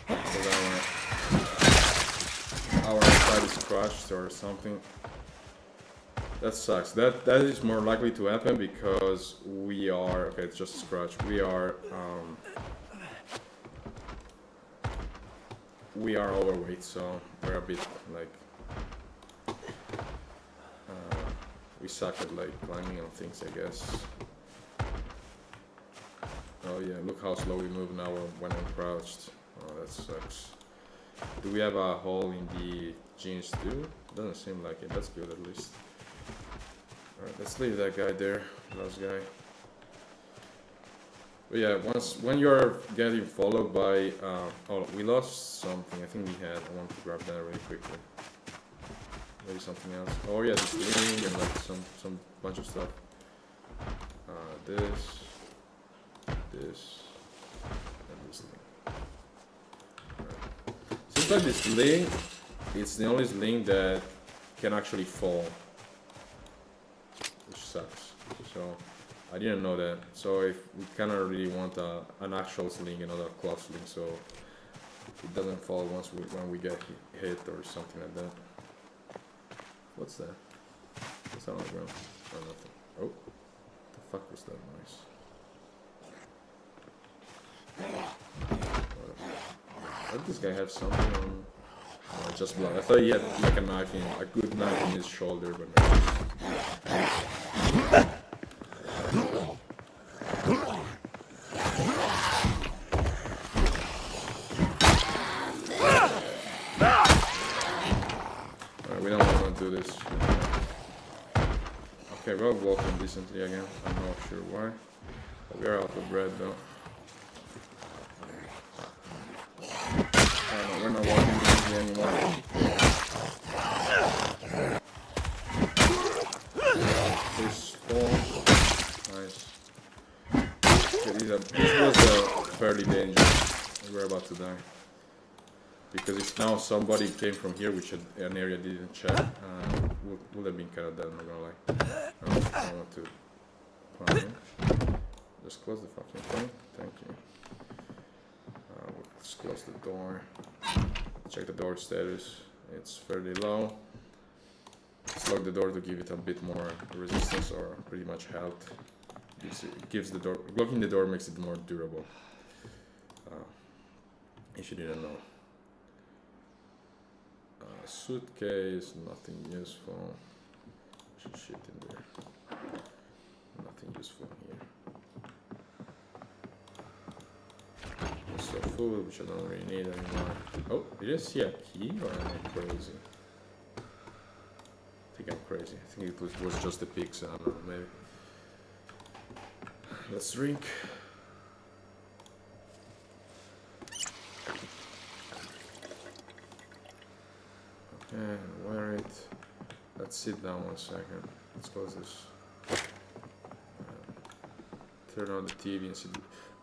A: Because our side is crushed or something. That sucks. That is more likely to happen because we are, okay, it's just a scratch. We are overweight, so we're a bit like we suck at like climbing on things, I guess. Oh yeah, look how slow we move now when I'm crouched. Oh, that sucks. Do we have a hole in the jeans too? Doesn't seem like it. That's good at least. Alright, let's leave that guy there, last guy. But yeah, when you're getting followed by oh, we lost something. I think we had. I want to grab that really quickly. Maybe something else. Oh yeah, this thing and like some bunch of stuff. This, and this thing. Seems like this link, it's the only link that can actually fall, which sucks. So I didn't know that. So if we cannot really want an actual sling and not a cloth sling, so it doesn't fall when we get hit or something like that. What's that? What's that on the ground? Oh, nothing. Oh, the fuck was that noise? Did this guy have something on? Oh, just blood. I thought he had like a knife a good knife in his shoulder, but no. Alright, we don't want to do this. Okay, we're walking decently again. I'm not sure why. But we are out of bread though. We're not walking decently anymore. This fall. Nice. Okay, this was fairly dangerous. We're about to die. Because if now somebody came from here, which an area didn't check, would have been kind of dead, I'm not gonna lie. I don't want to climb in. Just close the fucking thing. Thank you. Let's close the door. Check the door status. It's fairly low. Let's lock the door to give it a bit more resistance or pretty much health. Gives the door. Locking the door makes it more durable. If you didn't know. Suitcase, nothing useful. bunch of shit in there. Nothing useful here. Also food, which I don't really need anymore. Oh, did I see a key or am I crazy? I think I'm crazy. I think it was just the pigs, I don't know, maybe. Let's drink. Okay, wear it. Let's sit down 1 second. Let's close this. Turn on the TV and see.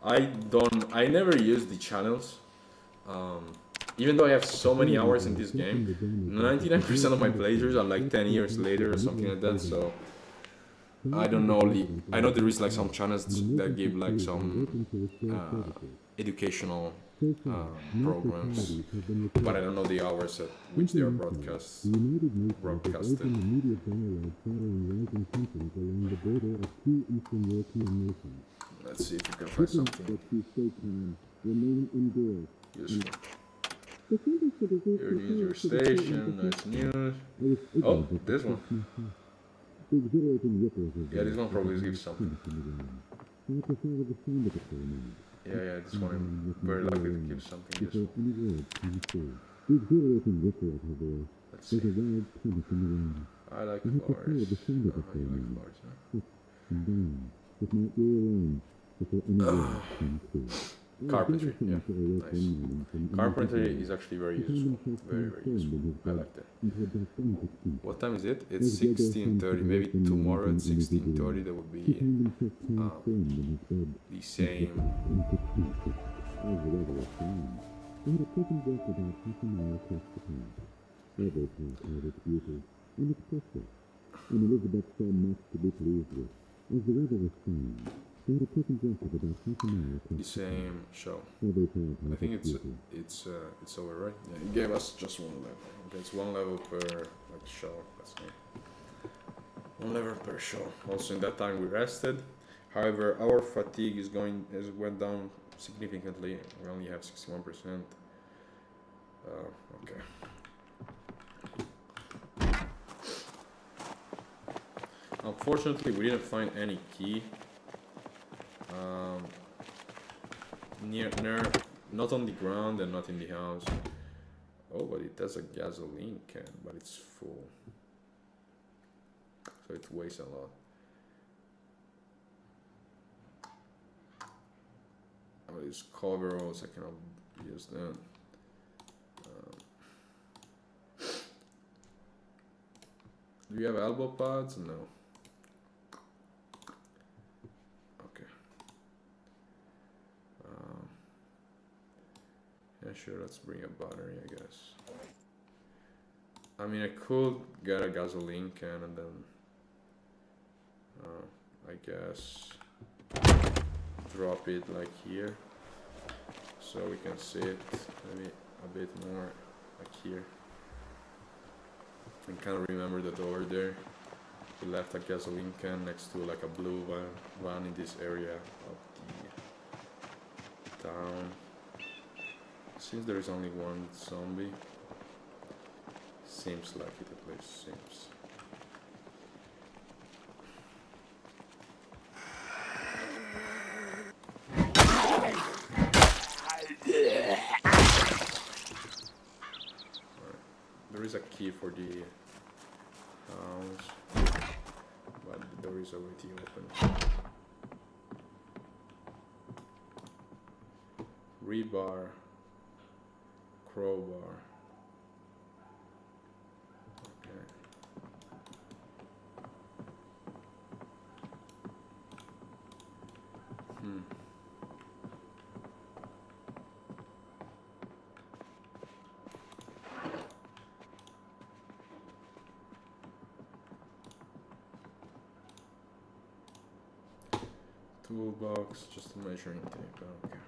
A: I never use the channels. Even though I have so many hours in this game, 99% of my playthroughs are like 10 years later or something like that, so I don't know. I know there is like some channels that give like some educational programs, but I don't know the hours at which they are broadcasted. Let's see if we can find something useful. Here is your station, nice news. Oh, this one. Yeah, this one probably gives something. Yeah, this one I'm very likely to give something useful. Let's see. I like flowers. You like flowers, huh? Carpentry, yeah, nice. Carpentry is actually very useful, very useful. I like that. What time is it? It's 16:30. Maybe tomorrow at 16:30 there will be the same. The same show. I think it's over, right? Yeah, it gave us just one level. Okay, it's one level per like show. That's me. One level per show. Also in that time we rested. However, our fatigue went down significantly. We only have 61%. Okay. Unfortunately, we didn't find any key. Near, not on the ground and not in the house. Oh, but it has a gasoline can, but it's full, so it weighs a lot. Oh, these coveralls, I cannot use that. Do you have elbow pads? No. Yeah, sure, let's bring a battery, I guess. I mean, I could get a gasoline can and then, I guess, drop it like here, so we can see it maybe a bit more like here. I can't remember that over there. We left a gasoline can next to like a blue van in this area of the town. Since there is only one zombie, seems like it at least seems. There is a key for the house, but the door is already open. Rebar. Crowbar. Okay. Toolbox, just a measuring tape. Okay.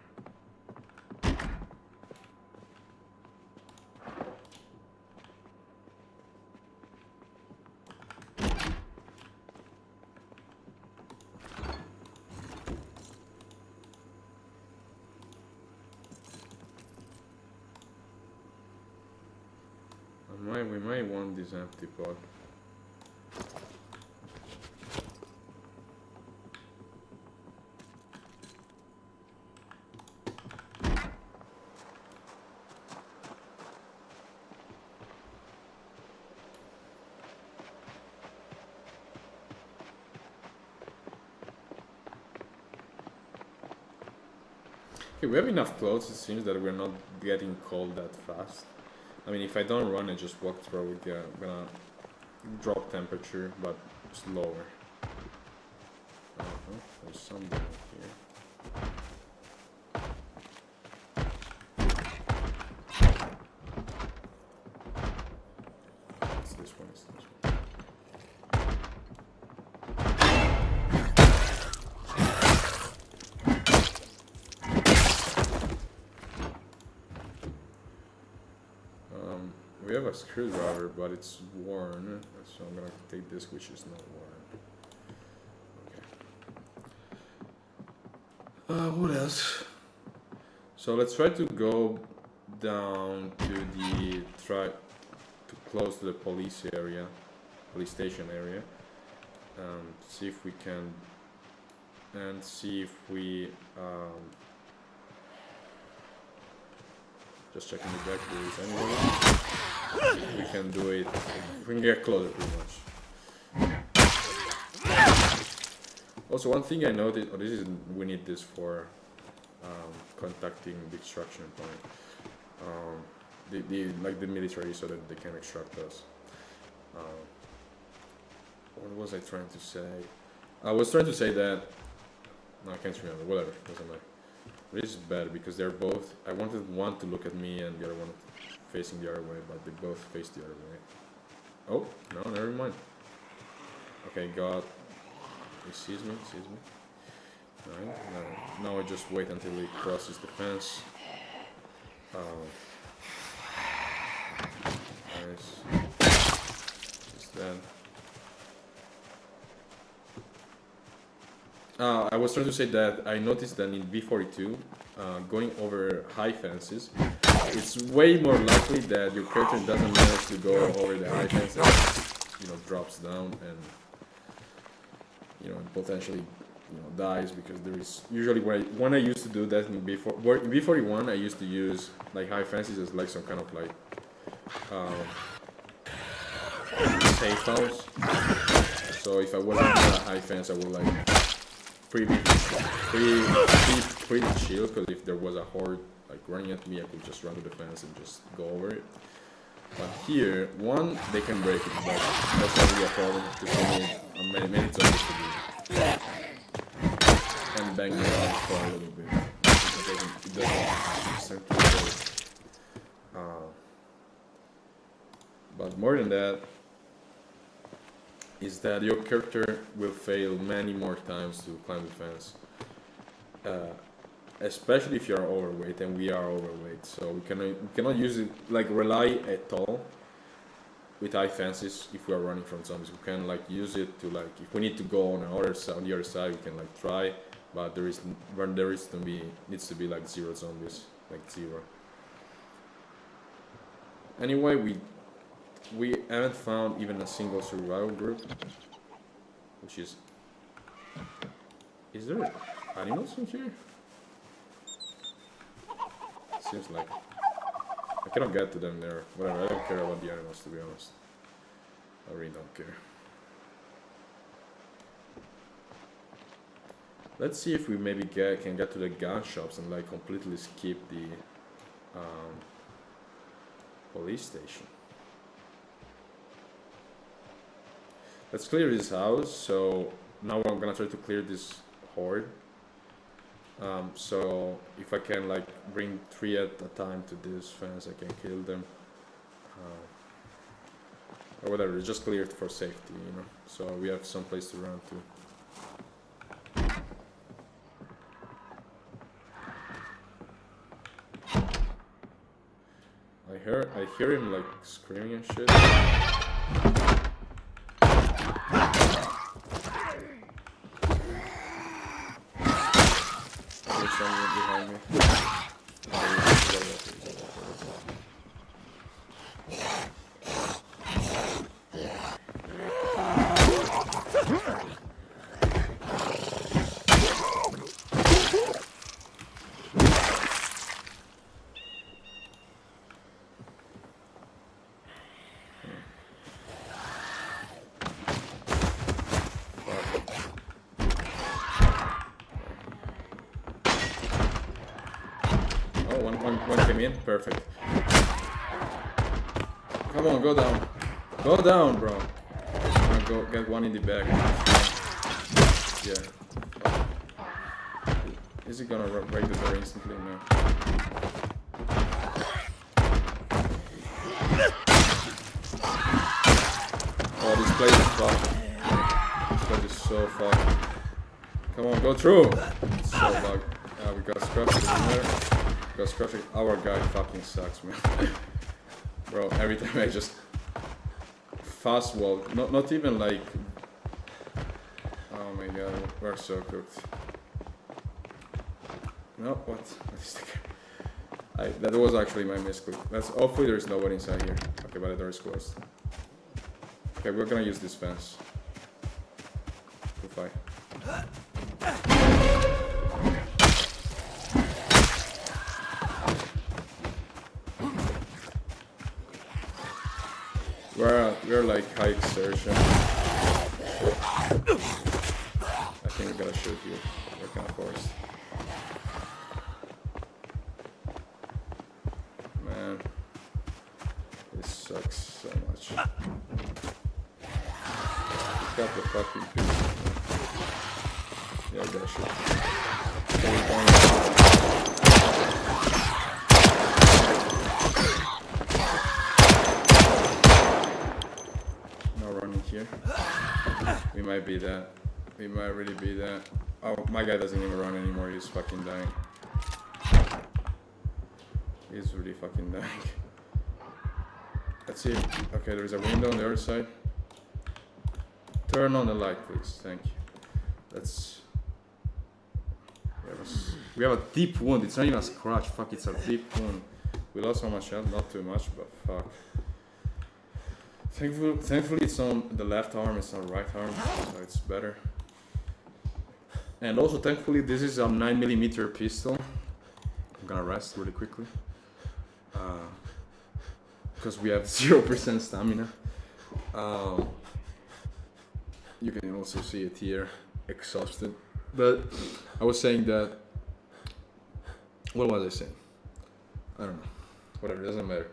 A: We might want this empty pot. Okay, we have enough clothes. It seems that we're not getting cold that fast. I mean, if I don't run and just walk through it, I'm gonna drop temperature, but slower. There's something here. It's this one. It's this one. We have a screwdriver, but it's worn, so I'm gonna take this, which is not worn. Okay. What else? So let's try to go down to close to the police station area, see if we can, and see if we. Just checking the back, there is anybody. We can do it. We can get closer pretty much. Also, one thing I noticed, we need this for contacting the extraction point. Like the military, so that they can extract us. What was I trying to say? I was trying to say that. No, I can't remember. Whatever, doesn't matter. This is bad because they're both. I wanted one to look at me and the other one facing the other way, but they both face the other way. Oh, no, never mind. Okay, God. He sees me. Alright, now I just wait until he crosses the fence. Nice. He's dead. I was trying to say that I noticed that in B42, going over high fences, it's way more likely that your character doesn't manage to go over the high fence and, drops down and, potentially, dies, because there is usually when I used to do that in B41, I used to use like high fences as like some kind of like safe house. So if I wasn't on a high fence, I would like pretty chill, because if there was a horde like running at me, I could just run to the fence and just go over it. But here, one, they can break it, but that's not really a problem, because they need many zombies to do it. And bang them out for a little bit. It doesn't send to but more than that, is that your character will fail many more times to climb the fence. Especially if you are overweight, and we are overweight, so we cannot use it, like rely at all with high fences if we are running from zombies. We can like use it to like, if we need to go on the other side, we can like try, but needs to be like 0 zombies, like 0. Anyway, we haven't found even a single survival group, which is there animals in here? Seems like I cannot get to them there. Whatever, I don't care about the animals, to be honest. I really don't care. Let's see if we maybe can get to the gun shops and like completely skip the police station. Let's clear this house. So now I'm gonna try to clear this horde. So if I can like bring 3 at a time to this fence, I can kill them. Or whatever, just clear it for safety, so we have some place to run to. I hear him like screaming and shit. There's someone behind me. one came in. Perfect. Come on, go down. Go down, bro. I'm gonna go get one in the back. Yeah. Is he gonna break the door instantly? No. Oh, this place is fucked. This place is so fucked. Come on, go through! It's so bugged. We got scratched in there. We got scratched. Our guy fucking sucks, man. Bro, every time I just fast walk, not even like. Oh my god, we're so cooked. No, what? What is the... that was actually my misclick. Hopefully there's no one inside here. Okay, but the door is closed. Okay, we're gonna use this fence. Goodbye. We're like high exertion. I think we gotta shoot you. We're kind of forced. Man, this sucks so much. He's got the fucking piece. Yeah, I gotta shoot. Here. We might be that. We might really be that. Oh, my guy doesn't even run anymore. He's fucking dying. He's really fucking dying. Let's see. Okay, there's a window on the other side. Turn on the light, please. Thank you. Let's. We have a deep wound. It's not even a scratch. Fuck, it's a deep wound. We lost so much health. Not too much, but fuck. Thankfully it's on the left arm, it's on the right arm, so it's better. And also thankfully this is a 9mm pistol. I'm gonna rest really quickly. Because we have 0% stamina. You can also see it here, exhausted. But I was saying that, what was I saying? I don't know, whatever, it doesn't matter.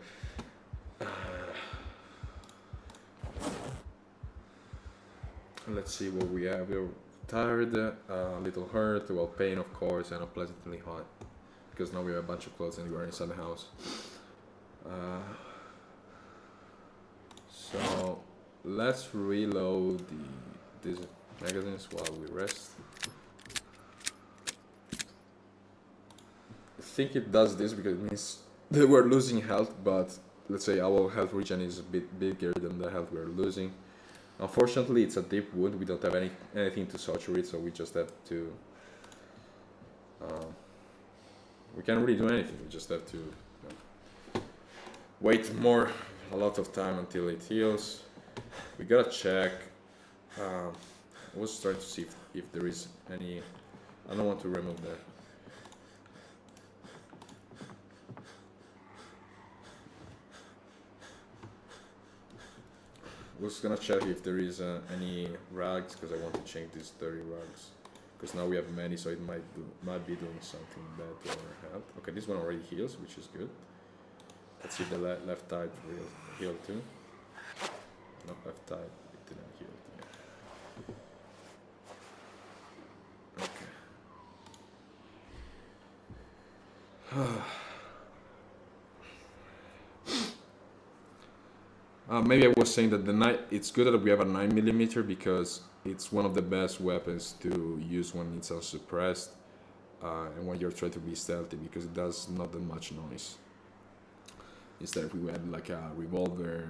A: Let's see what we have. We're tired, a little hurt, well, pain of course, and unpleasantly hot. Because now we have a bunch of clothes and we're inside the house. So let's reload these magazines while we rest. I think it does this because it means that we're losing health, but let's say our health regen is a bit bigger than the health we're losing. Unfortunately, it's a deep wound. We don't have anything to suture it, so we just have to. We can't really do anything. We just have to wait a lot of time until it heals. We gotta check. I was trying to see if there is any. I don't want to remove that. I was gonna check if there is any rags, because I want to change these 30 rags. Because now we have many, so it might be doing something bad to our health. Okay, this one already heals, which is good. Let's see if the left side will heal too. Not left side, it didn't heal too. Okay. Maybe I was saying that it's good that we have a 9mm because it's one of the best weapons to use when it's unsuppressed and when you're trying to be stealthy, because it does not that much noise. Instead, if we had like a revolver,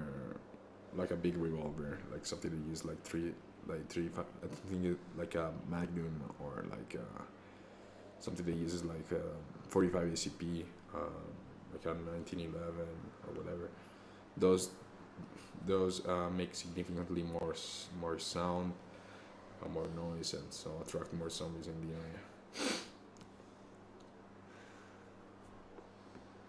A: like a big revolver, like something that uses like three, I think like a Magnum, or like something that uses like 45 ACP, like a 1911 or whatever. Those make significantly more sound, more noise, and so attract more zombies in the area.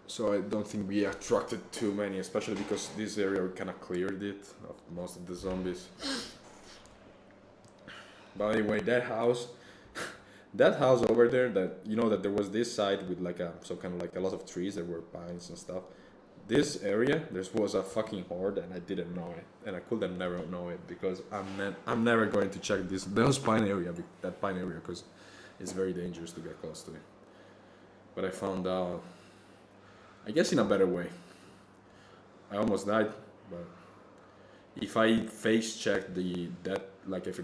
A: So I don't think we attracted too many, especially because this area kind of cleared it of most of the zombies. By the way, that house, That house over there, that you know that there was this side with like a some kind of like a lot of trees, there were pines and stuff. This area, there was a fucking horde, and I didn't know it, and I could have never know it because I'm never going to check that pine area because it's very dangerous to get close to it. But I found out, I guess in a better way. I almost died, but if I face checked that like if